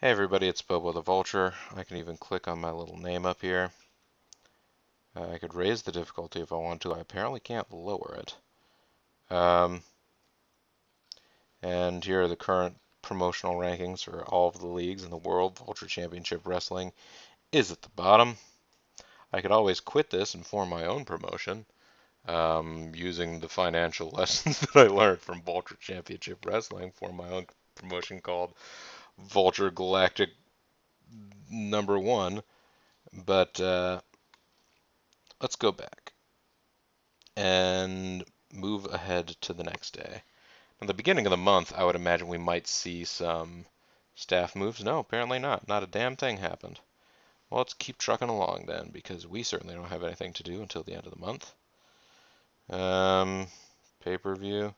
Hey everybody, it's Bobo the Vulture. I can even click on my little name up here. I could raise the difficulty if I want to. I apparently can't lower it. Um, and here are the current promotional rankings for all of the leagues in the world. Vulture Championship Wrestling is at the bottom. I could always quit this and form my own promotion using the financial lessons that I learned from Vulture Championship Wrestling. Form my own promotion called Vulture Galactic #1. But let's go back and move ahead to the next day. At the beginning of the month, I would imagine we might see some staff moves. No, apparently not. Not a damn thing happened. Well, let's keep trucking along then, because we certainly don't have anything to do until the end of the month. Pay-per-view.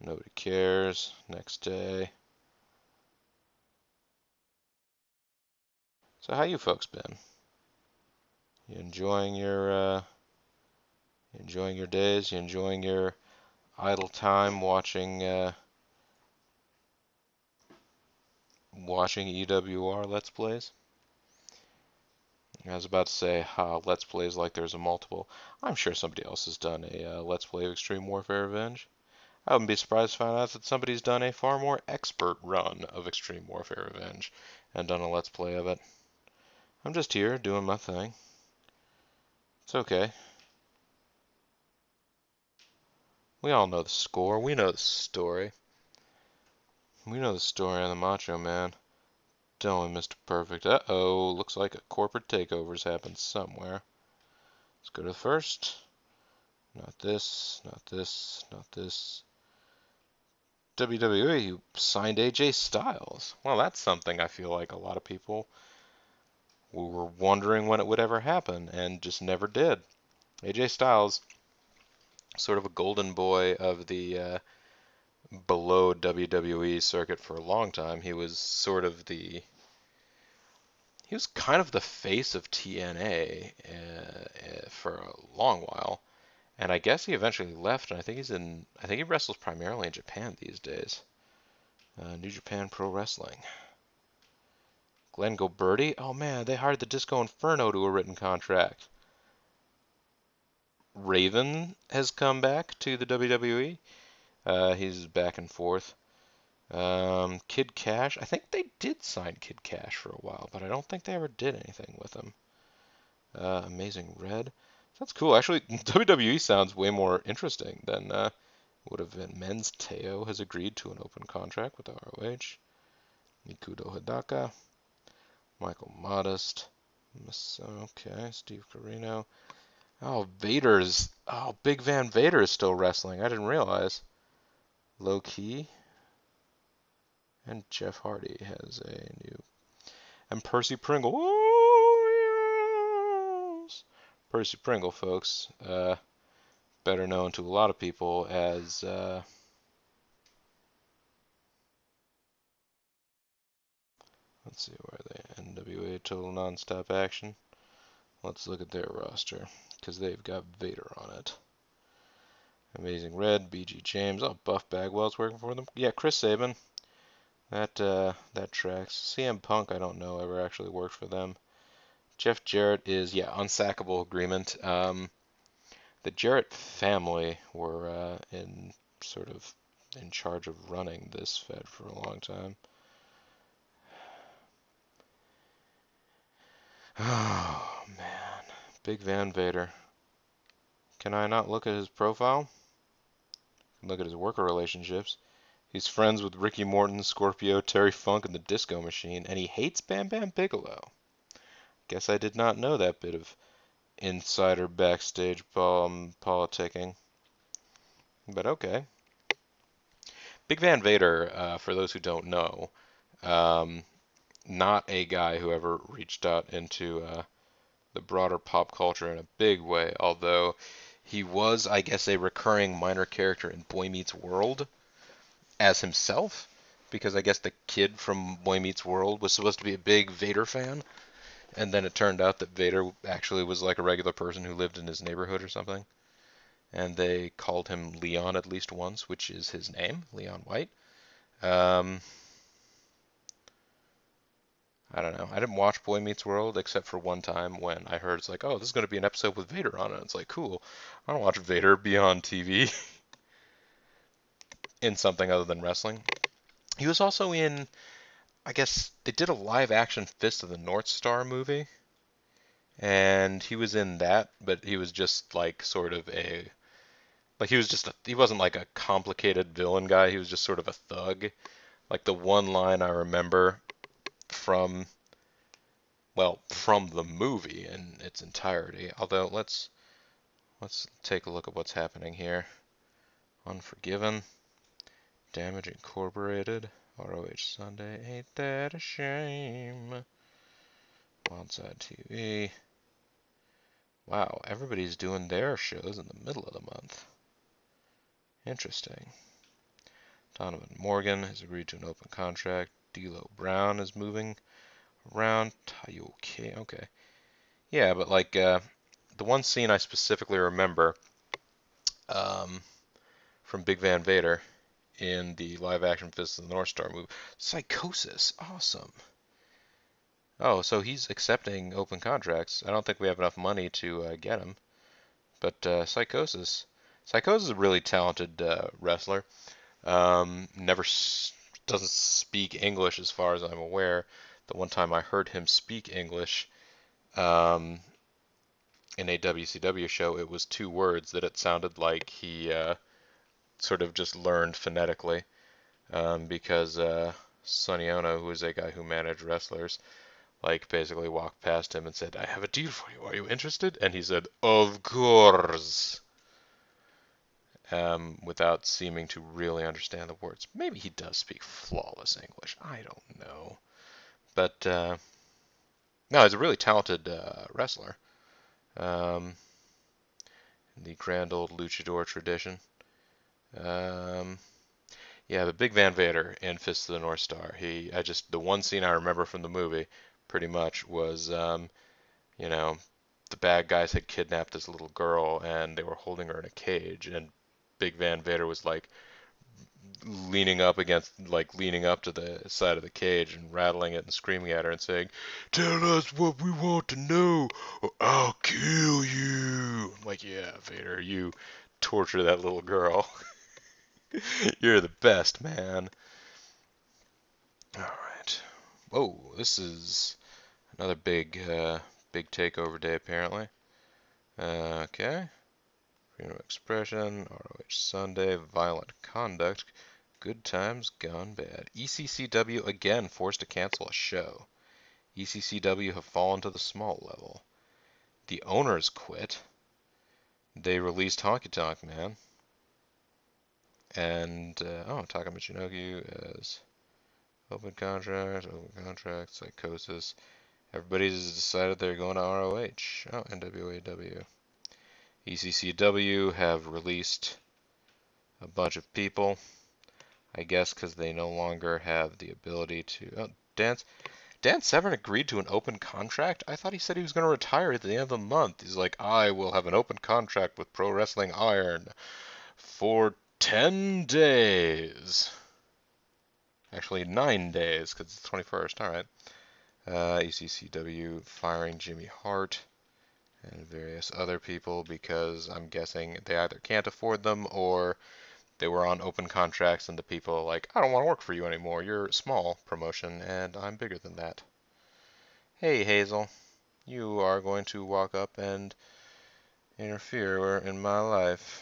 Nobody cares. Next day. So how you folks been? You enjoying your days? You enjoying your idle time watching EWR Let's Plays? I was about to say, Let's Plays like there's a multiple. I'm sure somebody else has done a Let's Play of Extreme Warfare Revenge. I wouldn't be surprised to find out that somebody's done a far more expert run of Extreme Warfare Revenge and done a Let's Play of it. I'm just here doing my thing. It's okay. We all know the score. We know the story. We know the story on the Macho Man. Don't we, Mr. Perfect? Uh-oh, looks like a corporate takeover's happened somewhere. Let's go to the first. Not this, not this, not this. WWE signed AJ Styles. Well, that's something I feel like a lot of people were wondering when it would ever happen and just never did. AJ Styles, sort of a golden boy of the below WWE circuit for a long time. He was kind of the face of TNA for a long while. And I guess he eventually left, and I think he wrestles primarily in Japan these days. New Japan Pro Wrestling. Glenn Gilberti? Oh man, they hired the Disco Inferno to a written contract. Raven has come back to the WWE. He's back and forth. Kid Cash. I think they did sign Kid Cash for a while, but I don't think they ever did anything with him. Amazing Red. That's cool. Actually, WWE sounds way more interesting than would have been. Men's Teo has agreed to an open contract with ROH. Mikudo Hidaka. Michael Modest. Okay, Steve Corino. Oh, Big Van Vader is still wrestling. I didn't realize. Low Key. And Jeff Hardy has a new. And Percy Pringle. Oh, yes. Percy Pringle, folks. Better known to a lot of people as. Let's see, where are they? NWA Total Nonstop Action. Let's look at their roster, because they've got Vader on it. Amazing Red, BG James. Oh, Buff Bagwell's working for them. Yeah, Chris Sabin. That tracks. CM Punk, I don't know, ever actually worked for them. Jeff Jarrett is, unsackable agreement. The Jarrett family were in charge of running this Fed for a long time. Oh man, Big Van Vader. Can I not look at his profile? Look at his worker relationships. He's friends with Ricky Morton, Scorpio, Terry Funk, and the Disco Machine, and he hates Bam Bam Bigelow. Guess I did not know that bit of insider backstage politicking. But okay. Big Van Vader, for those who don't know, um, not a guy who ever reached out into the broader pop culture in a big way, although he was, I guess, a recurring minor character in Boy Meets World as himself, because I guess the kid from Boy Meets World was supposed to be a big Vader fan, and then it turned out that Vader actually was like a regular person who lived in his neighborhood or something, and they called him Leon at least once, which is his name, Leon White. Um, I don't know. I didn't watch Boy Meets World except for one time when I heard it's like, oh, this is going to be an episode with Vader on it. It's like, cool. I don't watch Vader be on TV in something other than wrestling. He was also in, I guess, they did a live action Fist of the North Star movie, and he was in that, but he was just like sort of a, like he was just a, he wasn't like a complicated villain guy. He was just sort of a thug. Like the one line I remember from, well, from the movie in its entirety. Although let's take a look at what's happening here. Unforgiven, Damage Incorporated, ROH Sunday, ain't that a shame? Wildside TV. Wow, everybody's doing their shows in the middle of the month. Interesting. Donovan Morgan has agreed to an open contract. D'Lo Brown is moving around. Tayoke, okay. Yeah, but like the one scene I specifically remember um, from Big Van Vader in the live-action Fist of the North Star movie, Psychosis, awesome. Oh, so he's accepting open contracts. I don't think we have enough money to get him, but Psychosis is a really talented wrestler. Never doesn't speak English as far as I'm aware. The one time I heard him speak English um, in a WCW show, it was two words that it sounded like he sort of just learned phonetically because Sonny Ono, who was a guy who managed wrestlers, like basically walked past him and said, "I have a deal for you. Are you interested?" And he said, "Of course." Without seeming to really understand the words. Maybe he does speak flawless English. I don't know. But no, he's a really talented wrestler. Um, in the grand old luchador tradition. Um, yeah, the Big Van Vader in Fist of the North Star. The one scene I remember from the movie, pretty much, was, you know, the bad guys had kidnapped this little girl and they were holding her in a cage, and Big Van Vader was like leaning up to the side of the cage and rattling it and screaming at her and saying, "Tell us what we want to know, or I'll kill you." I'm like, yeah, Vader, you torture that little girl. You're the best, man. All right. Whoa, this is another big takeover day apparently. Okay. Freedom of expression, ROH Sunday, violent conduct, good times gone bad. ECCW again forced to cancel a show. ECCW have fallen to the small level. The owners quit. They released Honky Tonk Man. And, Taka Michinoku as open contract, Psychosis. Everybody's decided they're going to ROH. Oh, NWAW. ECCW have released a bunch of people, I guess because they no longer have the ability to. Oh, Dan Severn agreed to an open contract? I thought he said he was going to retire at the end of the month. He's like, I will have an open contract with Pro Wrestling Iron for 10 days. Actually, 9 days because it's the 21st. All right. ECCW firing Jimmy Hart and various other people because I'm guessing they either can't afford them or they were on open contracts and the people are like, I don't want to work for you anymore. You're a small promotion and I'm bigger than that. Hey, Hazel, you are going to walk up and interfere in my life.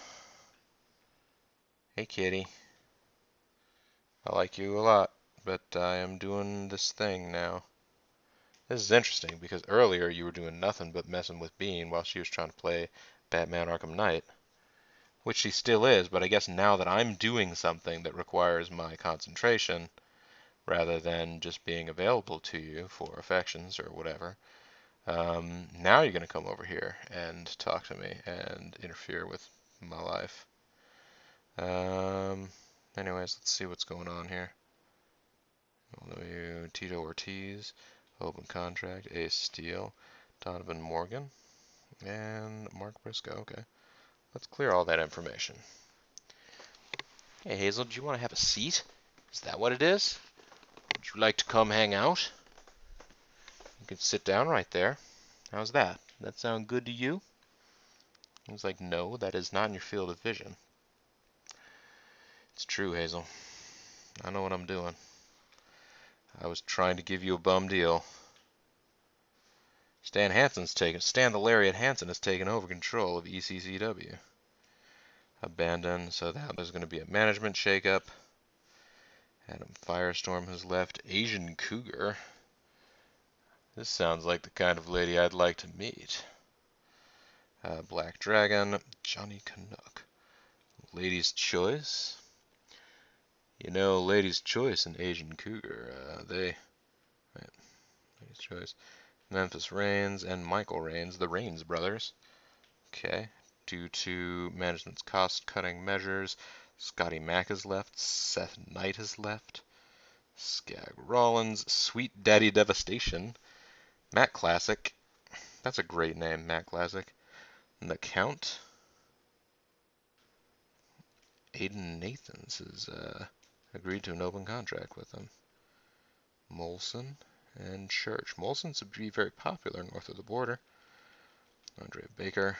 Hey, kitty. I like you a lot, but I am doing this thing now. This is interesting because earlier you were doing nothing but messing with Bean while she was trying to play Batman Arkham Knight. Which she still is, but I guess now that I'm doing something that requires my concentration, rather than just being available to you for affections or whatever, now you're going to come over here and talk to me and interfere with my life. Anyways, let's see what's going on here. Tito Ortiz, open contract, Ace Steel, Donovan Morgan, and Mark Briscoe. Okay, let's clear all that information. Hey Hazel, do you want to have a seat? Is that what it is? Would you like to come hang out? You can sit down right there. How's that? That sound good to you? He was like, no, that is not in your field of vision. It's true, Hazel. I know what I'm doing. I was trying to give you a bum deal. Stan the Lariat Hansen has taken over control of ECCW. Abandoned, so now there's going to be a management shakeup. Adam Firestorm has left. Asian Cougar. This sounds like the kind of lady I'd like to meet. Black Dragon. Johnny Canuck. Ladies' Choice. You know, Ladies' Choice and Asian Cougar, Ladies' Choice. Memphis Reigns and Michael Reigns, the Reigns brothers. Okay. Due to management's cost-cutting measures, Scotty Mack has left. Seth Knight has left. Skag Rollins. Sweet Daddy Devastation. Matt Classic. That's a great name, Matt Classic. And the Count. Aiden Nathans has agreed to an open contract with them. Molson and Church. Molson should be very popular north of the border. Andrea Baker.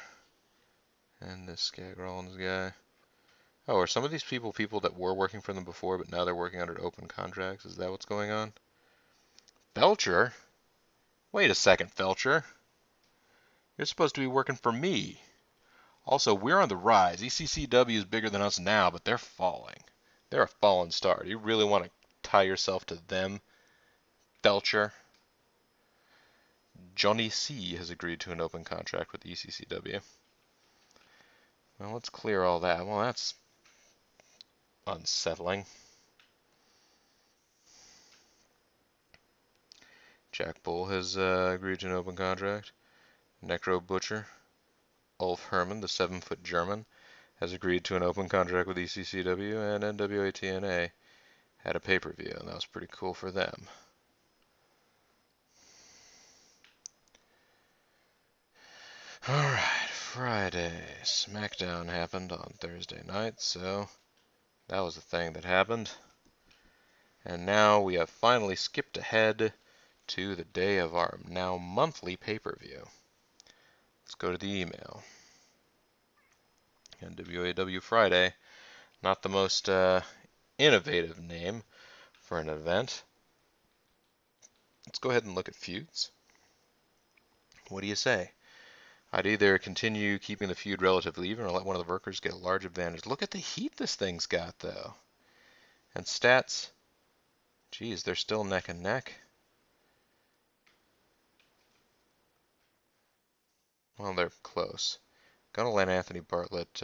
And this Skag Rollins guy. Oh, are some of these people that were working for them before, but now they're working under open contracts? Is that what's going on? Felcher? Wait a second, Felcher. You're supposed to be working for me. Also, we're on the rise. ECCW is bigger than us now, but they're falling. They're a fallen star. Do you really want to tie yourself to them, Felcher? Johnny C. has agreed to an open contract with ECCW. Well, let's clear all that. Well, that's unsettling. Jack Bull has agreed to an open contract. Necro Butcher. Ulf Herman, the 7-foot German, has agreed to an open contract with ECCW, and NWA TNA had a pay-per-view, and that was pretty cool for them. Alright, Friday. SmackDown happened on Thursday night, so that was the thing that happened. And now we have finally skipped ahead to the day of our now monthly pay-per-view. Let's go to the email. NWAW Friday, not the most innovative name for an event. Let's go ahead and look at feuds. What do you say? I'd either continue keeping the feud relatively even or let one of the workers get a large advantage. Look at the heat this thing's got, though. And stats. Geez, they're still neck and neck. Well, they're close. Gonna let Anthony Bartlett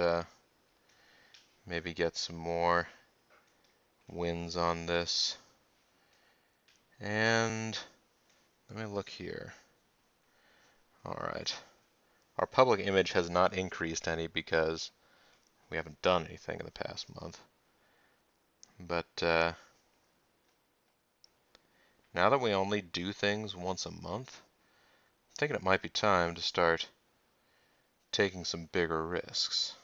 maybe get some more wins on this. And let me look here. Alright. Our public image has not increased any because we haven't done anything in the past month. But now that we only do things once a month, I'm thinking it might be time to start taking some bigger risks.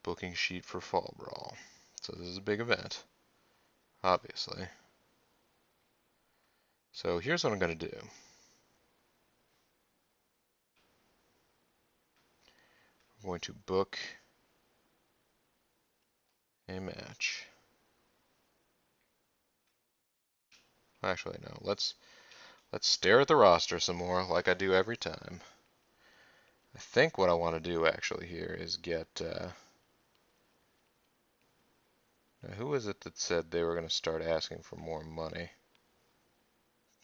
Booking sheet for Fall Brawl. So this is a big event, obviously. So here's what I'm going to do. I'm going to book a match. Actually, no. Let's stare at the roster some more, like I do every time. I think what I want to do actually here is get. Now who was it that said they were going to start asking for more money?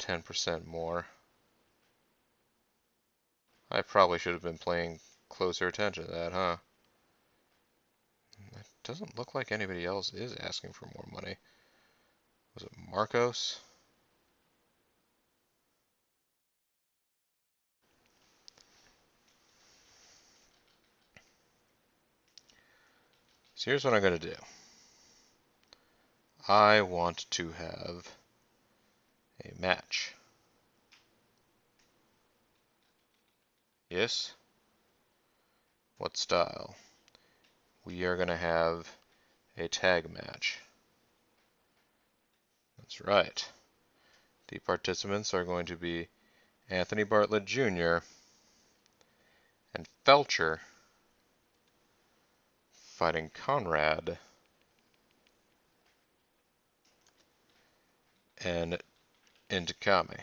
10% more. I probably should have been paying closer attention to that, huh? It doesn't look like anybody else is asking for more money. Was it Marcos? So here's what I'm going to do. I want to have a match. Yes? What style? We are going to have a tag match. That's right. The participants are going to be Anthony Bartlett Jr. and Felcher fighting Conrad and Intikami.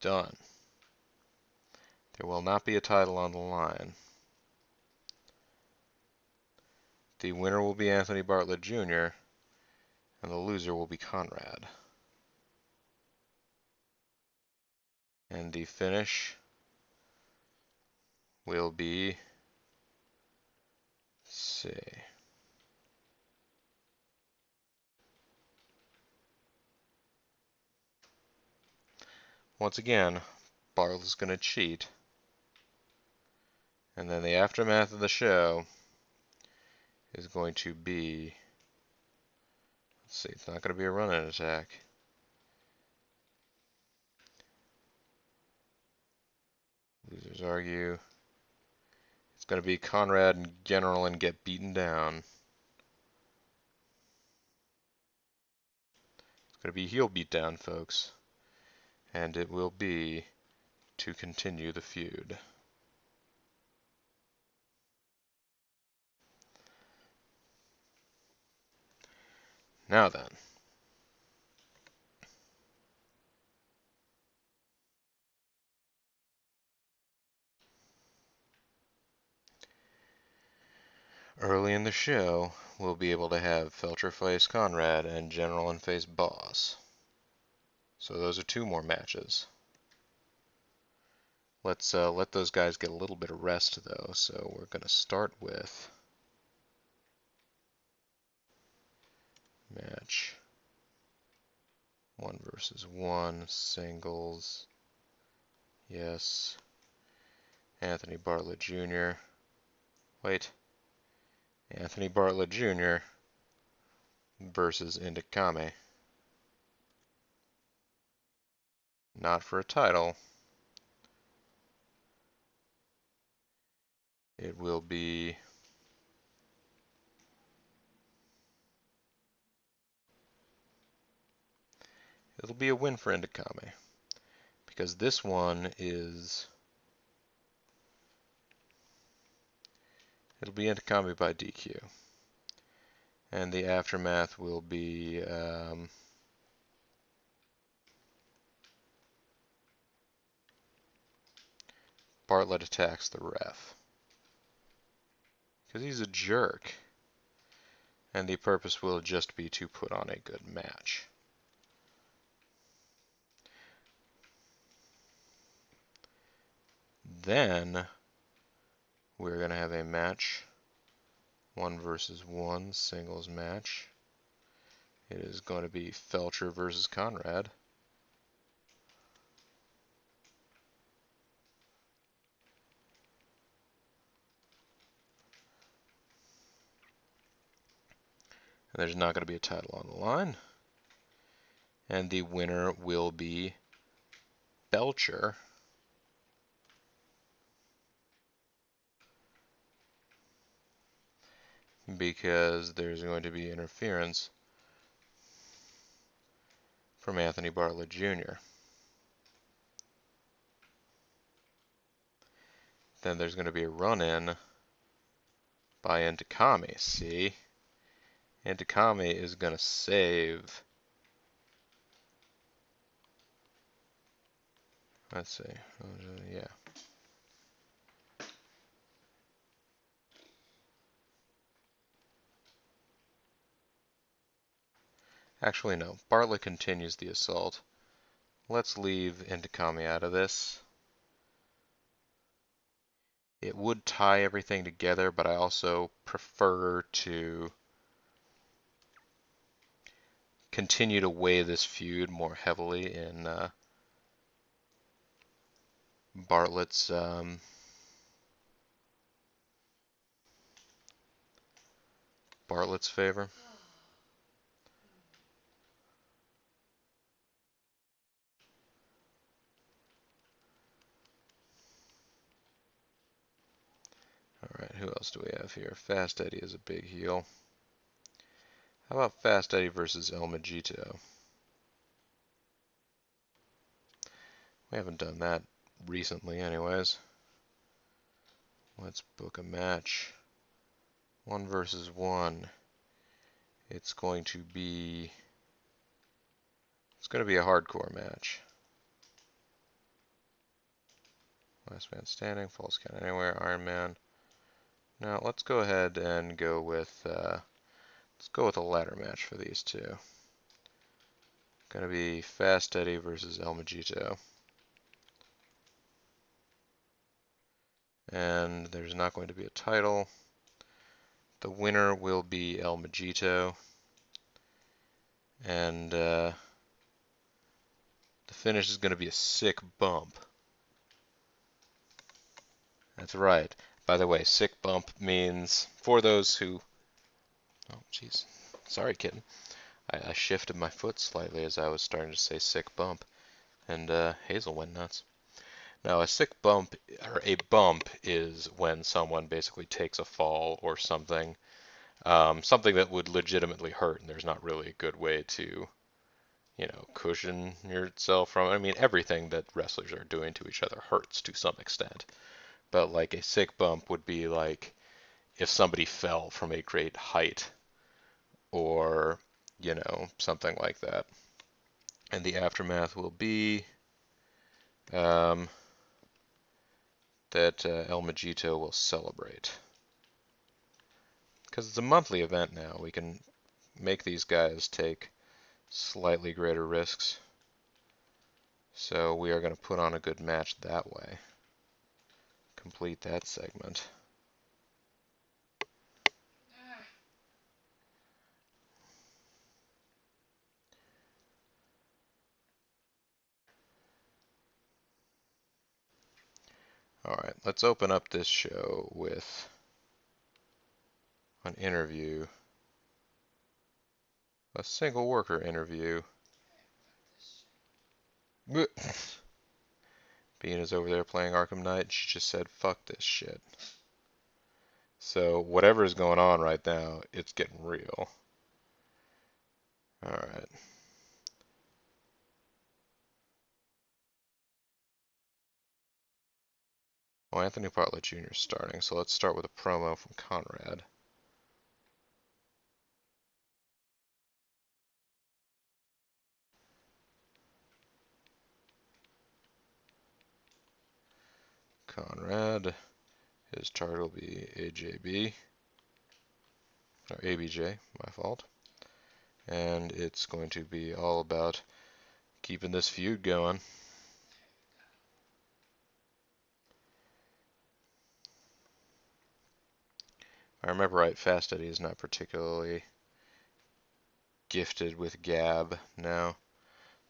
Done. There will not be a title on the line. The winner will be Anthony Bartlett Jr. and the loser will be Conrad. And the finish will be, let's see, once again, Bartlett's going to cheat. And then the aftermath of the show is going to be, let's see, it's not going to be a run-in attack. Losers argue. It's going to be Conrad and General and get beaten down. It's going to be heel beatdown, folks. And it will be to continue the feud. Now then. Early in the show, we'll be able to have Felcher face Conrad and General and face Boss. So those are 2 more matches. Let's let those guys get a little bit of rest, though. So we're going to start with match 1 versus 1, singles. Yes. Anthony Bartlett Jr. Wait. Anthony Bartlett Jr. versus Intikami. Not for a title. It will be it'll be a win for Intikami. Because this one is it'll be Intikami by DQ. And the aftermath will be Bartlett attacks the ref. Because he's a jerk. And the purpose will just be to put on a good match. Then we're going to have a match 1 versus 1 singles match. It is going to be Felcher versus Conrad. And there's not going to be a title on the line. And the winner will be Belcher. Because there's going to be interference from Anthony Bartlett Jr. Then there's going to be a run-in by Intikami. See? Intikami is going to save. Let's see. Yeah. Actually, no. Bartlett continues the assault. Let's leave Intikami out of this. It would tie everything together, but I also prefer to continue to weigh this feud more heavily in Bartlett's favor. Alright, who else do we have here? Fast Eddie is a big heel. How about Fast Eddie versus El Magito? We haven't done that recently anyways. Let's book a match. 1 versus 1. It's going to be a hardcore match. Last man standing, falls count anywhere, Iron Man. Now let's go ahead and go with a ladder match for these two. Gonna be Fast Eddie versus El Majito. And there's not going to be a title. The winner will be El Majito. And the finish is going to be a sick bump. That's right. By the way, sick bump means, for those who... Oh, jeez. Sorry, kitten. I shifted my foot slightly as I was starting to say sick bump. And Hazel went nuts. Now, a sick bump, or a bump, is when someone basically takes a fall or something. Something that would legitimately hurt, and there's not really a good way to, cushion yourself from it. I mean, everything that wrestlers are doing to each other hurts to some extent. But like a sick bump would be like if somebody fell from a great height or, something like that. And the aftermath will be that El Majito will celebrate. Because it's a monthly event now, we can make these guys take slightly greater risks. So we are going to put on a good match that way. Complete that segment. Alright, let's open up this show with an interview. A single worker interview. Bean is over there playing Arkham Knight. She just said, fuck this shit. So whatever is going on right now, it's getting real. Alright. Well, Anthony Bartlett Jr. is starting, so let's start with a promo from Conrad. Conrad. His target will be AJB. Or ABJ, my fault. And it's going to be all about keeping this feud going. If I remember right, Fast Eddie is not particularly gifted with gab now.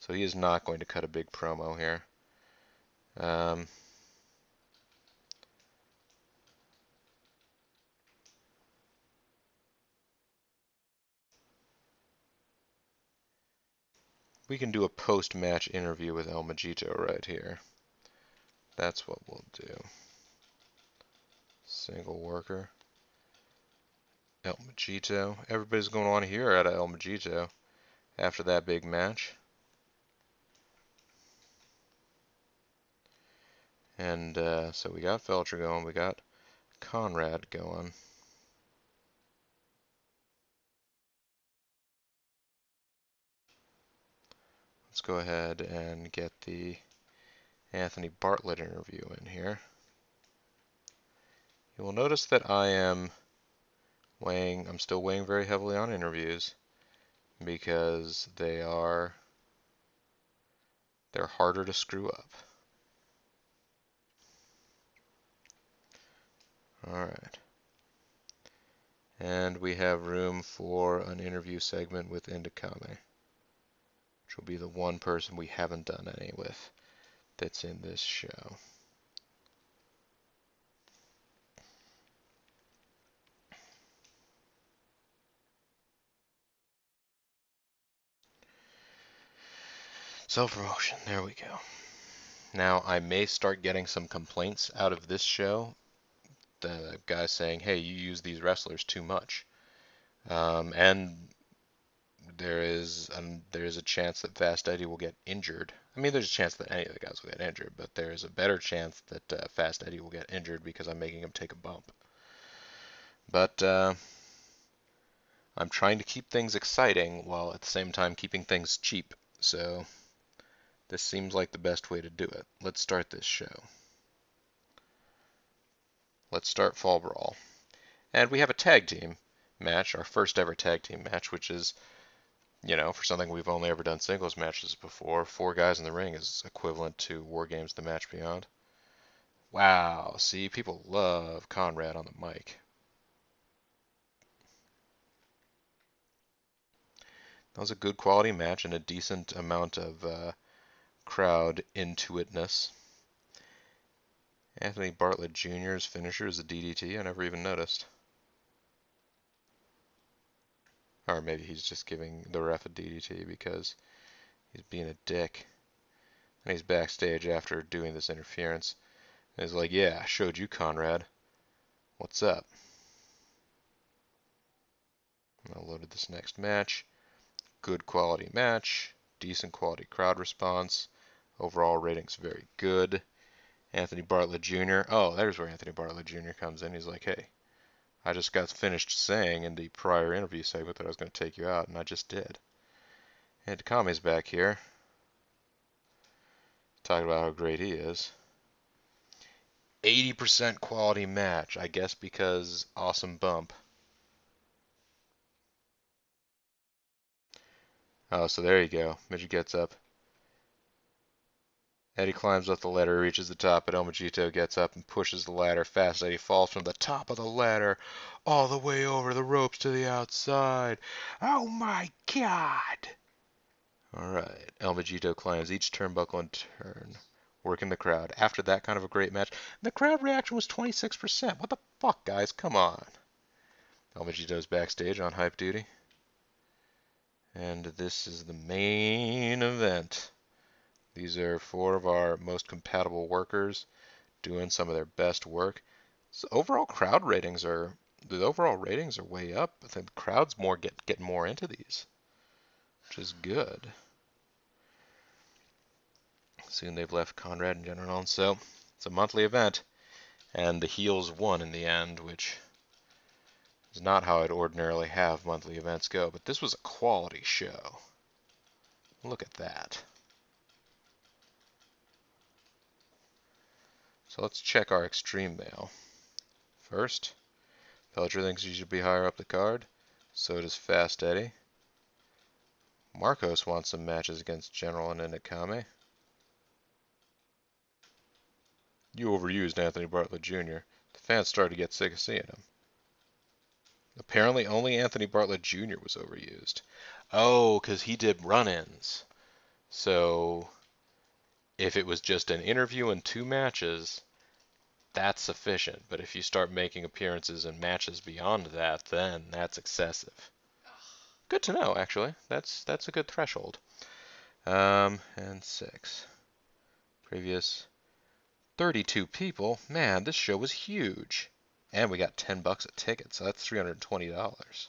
So he is not going to cut a big promo here. We can do a post-match interview with El Majito right here. That's what we'll do. Single worker. El Majito. Everybody's going on here at El Majito after that big match. And so we got Felcher going. We got Conrad going. Let's go ahead and get the Anthony Bartlett interview in here. You will notice that I'm still weighing very heavily on interviews because they're harder to screw up. Alright. And we have room for an interview segment with Indikame, which will be the one person we haven't done any with that's in this show. Self-promotion, there we go. Now, I may start getting some complaints out of this show. The guy saying, hey, you use these wrestlers too much. And there is a chance that Fast Eddie will get injured. I mean, there's a chance that any of the guys will get injured, but there is a better chance that Fast Eddie will get injured because I'm making him take a bump. But I'm trying to keep things exciting while at the same time keeping things cheap. So this seems like the best way to do it. Let's start this show. Let's start Fall Brawl. And we have a tag team match, our first ever tag team match, which is, for something we've only ever done singles matches before, 4 guys in the ring is equivalent to War Games The Match Beyond. Wow, see, people love Conrad on the mic. That was a good quality match and a decent amount of crowd intuitness. Anthony Bartlett Jr.'s finisher is a DDT. I never even noticed. Or maybe he's just giving the ref a DDT because he's being a dick. And he's backstage after doing this interference. And he's like, yeah, I showed you, Conrad. What's up? I loaded this next match. Good quality match. Decent quality crowd response. Overall ratings very good. Anthony Bartlett Jr. Oh, there's where Anthony Bartlett Jr. comes in. He's like, hey, I just got finished saying in the prior interview segment that I was going to take you out, and I just did. And Takame's back here, talking about how great he is. 80% quality match, I guess because awesome bump. Oh, so there you go. Midget gets up. Eddie climbs up the ladder, reaches the top, but El Majito gets up and pushes the ladder fast. Eddie falls from the top of the ladder all the way over the ropes to the outside. Oh my God! Alright, El Majito climbs each turnbuckle in turn, working the crowd. After that kind of a great match, the crowd reaction was 26%. What the fuck, guys? Come on. El Majito's backstage on hype duty. And this is the main event. These are 4 of our most compatible workers doing some of their best work. So the overall ratings are way up. I think the crowd's getting more into these, which is good. Soon they've left Conrad and General, so it's a monthly event, and the heels won in the end, which is not how I'd ordinarily have monthly events go. But this was a quality show. Look at that. So let's check our Extreme Mail. First, Belcher thinks you should be higher up the card. So does Fast Eddie. Marcos wants some matches against General and Inakame. You overused Anthony Bartlett Jr. The fans started to get sick of seeing him. Apparently only Anthony Bartlett Jr. was overused. Oh, because he did run-ins. So if it was just an interview and 2 matches, that's sufficient. But if you start making appearances and matches beyond that, then that's excessive. Good to know, actually. That's a good threshold. And 6. Previous 32 people. Man, this show was huge. And we got $10 a ticket, so that's $320.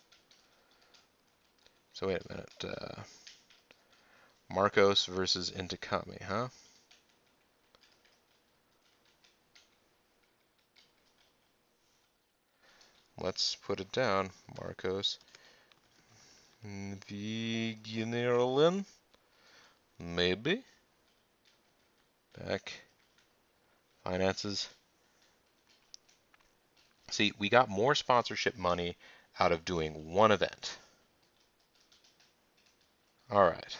So wait a minute. Marcos versus Intakami, huh? Let's put it down. Marcos the Generalin? Maybe. Back. Finances. See, we got more sponsorship money out of doing 1 event. Alright.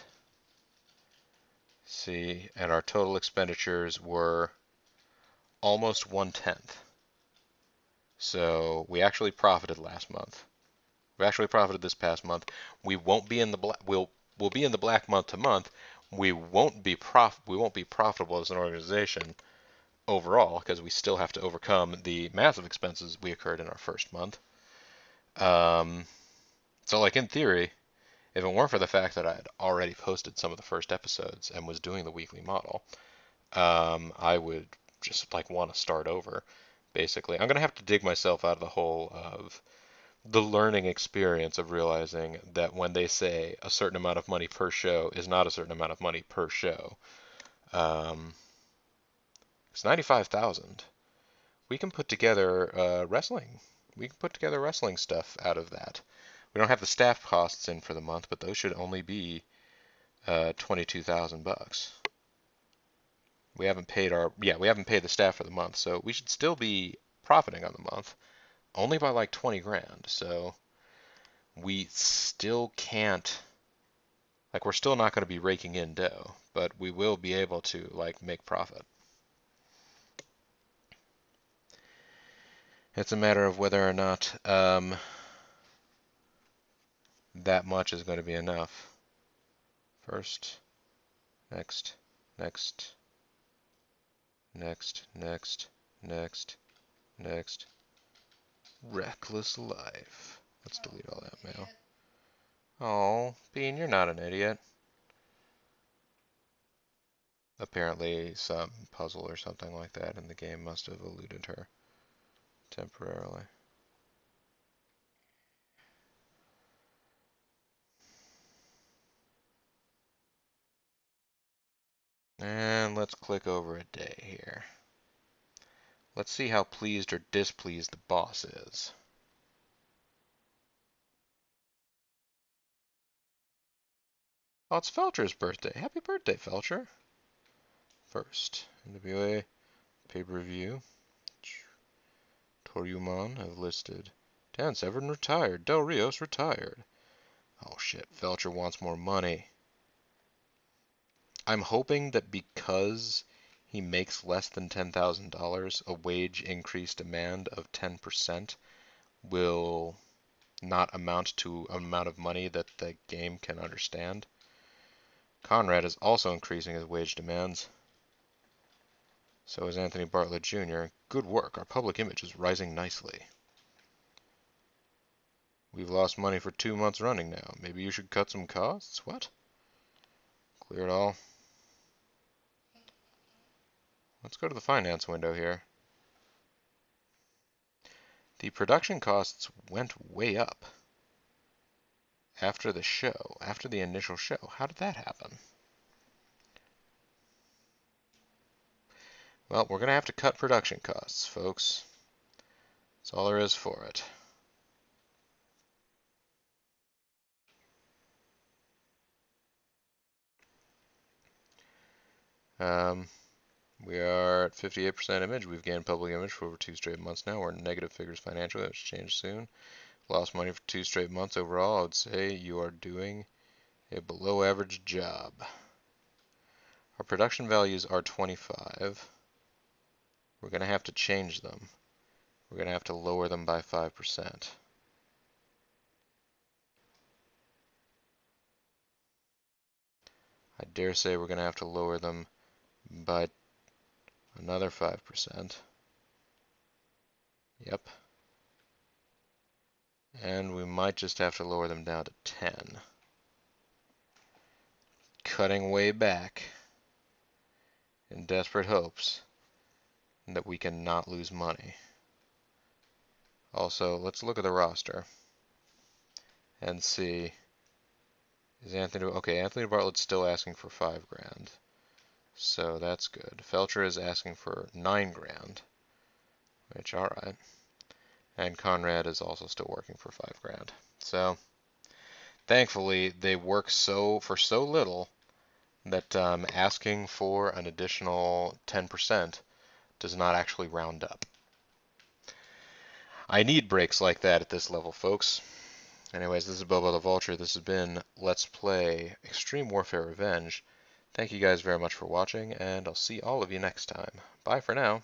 See, and our total expenditures were almost 1/10. So we actually profited last month. We actually profited this past month. We won't be in the black. We'll be in the black month to month. We won't be profitable as an organization overall because we still have to overcome the massive expenses we incurred in our first month. So like in theory, if it weren't for the fact that I had already posted some of the first episodes and was doing the weekly model, I would just like want to start over. Basically, I'm gonna have to dig myself out of the hole of the learning experience of realizing that when they say a certain amount of money per show is not a certain amount of money per show. It's 95,000. We can put together wrestling. We can put together wrestling stuff out of that. We don't have the staff costs in for the month, but those should only be 22,000 bucks. We haven't paid we haven't paid the staff for the month, so we should still be profiting on the month, only by like 20 grand. So we still can't, like, we're still not going to be raking in dough, but we will be able to like make profit. It's a matter of whether or not that much is going to be enough. First, next, next, next, next, next, next. Reckless life. Let's delete all that mail. Oh, Bean, you're not an idiot. Apparently some puzzle or something like that in the game must have eluded her temporarily. And let's click over a day here. Let's see how pleased or displeased the boss is. Oh, it's Felcher's birthday. Happy birthday, Felcher. First, NWA pay-per-view. Toryumon have listed. Dan Severn retired. Del Rios retired. Oh shit, Felcher wants more money. I'm hoping that because he makes less than $10,000, a wage increase demand of 10% will not amount to an amount of money that the game can understand. Conrad is also increasing his wage demands. So is Anthony Bartlett Jr. Good work. Our public image is rising nicely. We've lost money for 2 months running now. Maybe you should cut some costs? What? Clear it all. Let's go to the finance window here. The production costs went way up after the show, after the initial show. How did that happen? Well, we're going to have to cut production costs, folks. That's all there is for it. We are at 58% image. We've gained public image for over 2 straight months now. We're in negative figures financially. That should change soon. Lost money for 2 straight months overall. I would say you are doing a below average job. Our production values are 25. We're going to have to change them. We're going to have to lower them by 5%. I dare say we're going to have to lower them by another 5%. Yep. And we might just have to lower them down to 10. Cutting way back in desperate hopes that we can not lose money. Also, let's look at the roster and see. Is Anthony Bartlett's still asking for 5 grand. So that's good. Felcher is asking for 9 grand, which, alright. And Conrad is also still working for 5 grand. So, thankfully, they work for so little that asking for an additional 10% does not actually round up. I need breaks like that at this level, folks. Anyways, this is Bobo the Vulture. This has been Let's Play Extreme Warfare Revenge. Thank you guys very much for watching, and I'll see all of you next time. Bye for now.